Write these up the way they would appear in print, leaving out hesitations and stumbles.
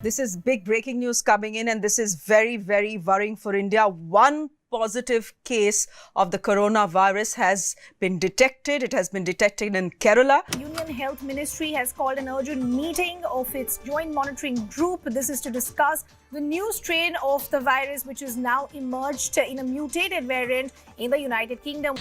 This is big breaking news coming in, and this is very, very worrying for India. One positive case of the coronavirus has been detected. It has been detected in Kerala. Union Health Ministry has called an urgent meeting of its joint monitoring group. This is to discuss the new strain of the virus, which is now emerged in a mutated variant in the United Kingdom.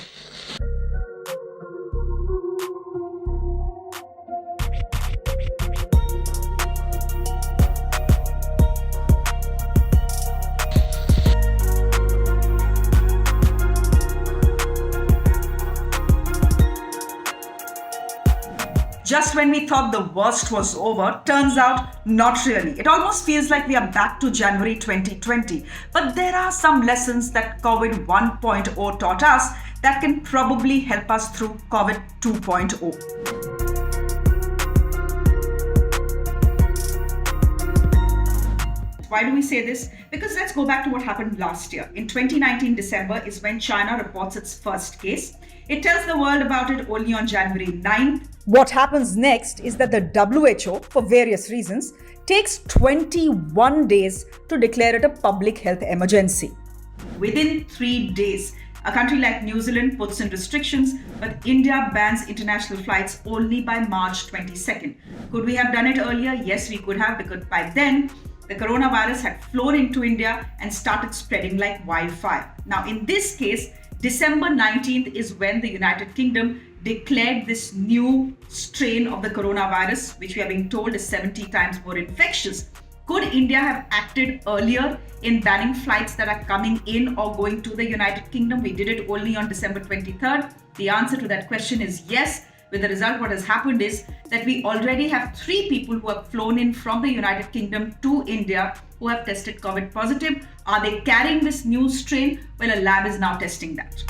Just when we thought the worst was over, turns out not really. It almost feels like we are back to January 2020. But there are some lessons that COVID 1.0 taught us that can probably help us through COVID 2.0. Why do we say this? Because let's go back to what happened last year. In 2019 December is when China reports its first case. It tells the world about it only on January 9th. What happens next is that the WHO, for various reasons, takes 21 days to declare it a public health emergency. Within 3 days, a country like New Zealand puts in restrictions, but India bans international flights only by March 22nd. Could we have done it earlier? Yes, we could have, because by then, the coronavirus had flown into India and started spreading like wildfire. Now, in this case, December 19th is when the United Kingdom declared this new strain of the coronavirus, which we are being told is 70 times more infectious. Could India have acted earlier in banning flights that are coming in or going to the United Kingdom? We did it only on December 23rd. The answer to that question is yes. With the result, what has happened is that we already have 3 people who have flown in from the United Kingdom to India who have tested COVID positive. Are they carrying this new strain? Well, a lab is now testing that.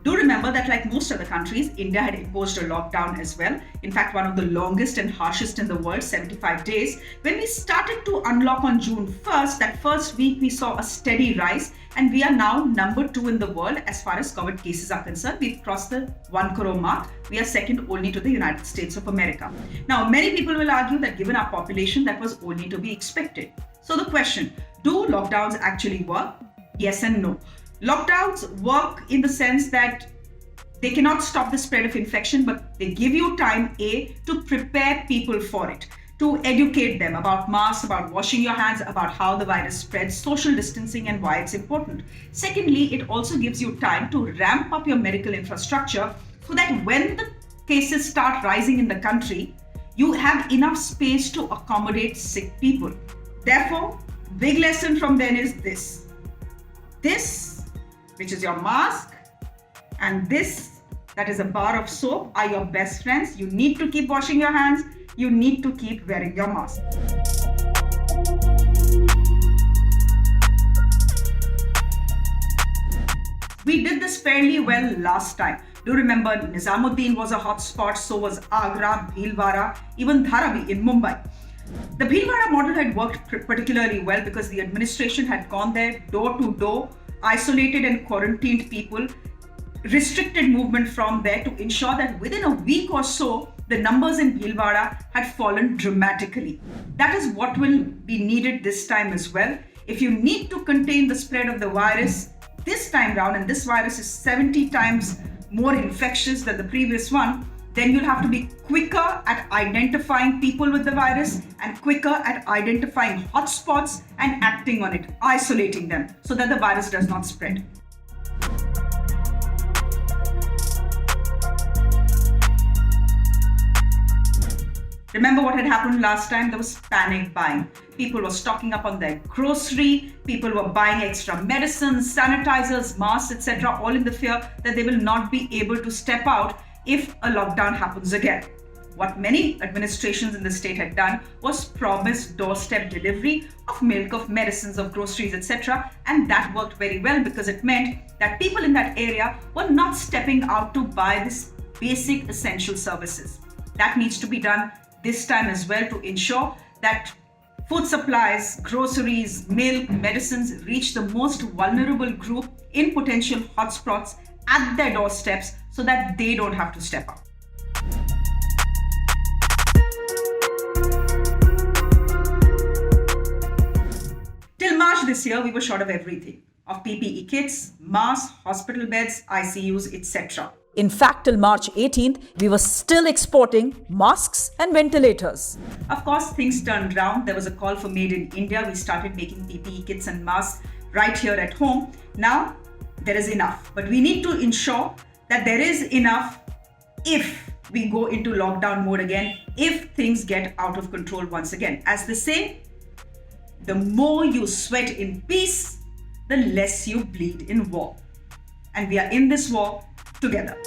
Do remember that, like most other countries, India had imposed a lockdown as well. In fact, one of the longest and harshest in the world, 75 days. When we started to unlock on June 1st, that first week we saw a steady rise, and we are now number 2 in the world as far as COVID cases are concerned. We've crossed the 1 crore mark. We are second only to the United States of America. Now, many people will argue that given our population, that was only to be expected. So the question, do lockdowns actually work? Yes and no. Lockdowns work in the sense that they cannot stop the spread of infection, but they give you time, A, to prepare people for it, to educate them about masks, about washing your hands, about how the virus spreads, social distancing, and why it's important. Secondly, it also gives you time to ramp up your medical infrastructure so that when the cases start rising in the country, you have enough space to accommodate sick people. Therefore, big lesson from then is this. This, which is your mask, and this, that is a bar of soap, are your best friends. You need to keep washing your hands. You need to keep wearing your mask. We did this fairly well last time. Do remember, Nizamuddin was a hotspot, so was Agra, Bhilwara, even Dharavi in Mumbai. The Bhilwara model had worked particularly well because the administration had gone there door to door, isolated and quarantined people, restricted movement from there to ensure that within a week or so, the numbers in Bhilwara had fallen dramatically. That is what will be needed this time as well. If you need to contain the spread of the virus this time round, and this virus is 70 times more infectious than the previous one, then you'll have to be quicker at identifying people with the virus and quicker at identifying hotspots and acting on it, isolating them so that the virus does not spread. Remember what had happened last time? There was panic buying. People were stocking up on their grocery, people were buying extra medicines, sanitizers, masks, etc., all in the fear that they will not be able to step out if a lockdown happens again. What many administrations in the state had done was promise doorstep delivery of milk, of medicines, of groceries, etc. And that worked very well because it meant that people in that area were not stepping out to buy these basic essential services. That needs to be done this time as well to ensure that food supplies, groceries, milk, medicines reach the most vulnerable group in potential hotspots at their doorsteps so that they don't have to step up. Till March this year, we were short of everything, of PPE kits, masks, hospital beds, ICUs, etc. In fact, till March 18th, we were still exporting masks and ventilators. Of course, things turned around. There was a call for Made in India. We started making PPE kits and masks right here at home. Now, there is enough. But we need to ensure that there is enough if we go into lockdown mode again, if things get out of control once again. As they say, the more you sweat in peace, the less you bleed in war. And we are in this war together.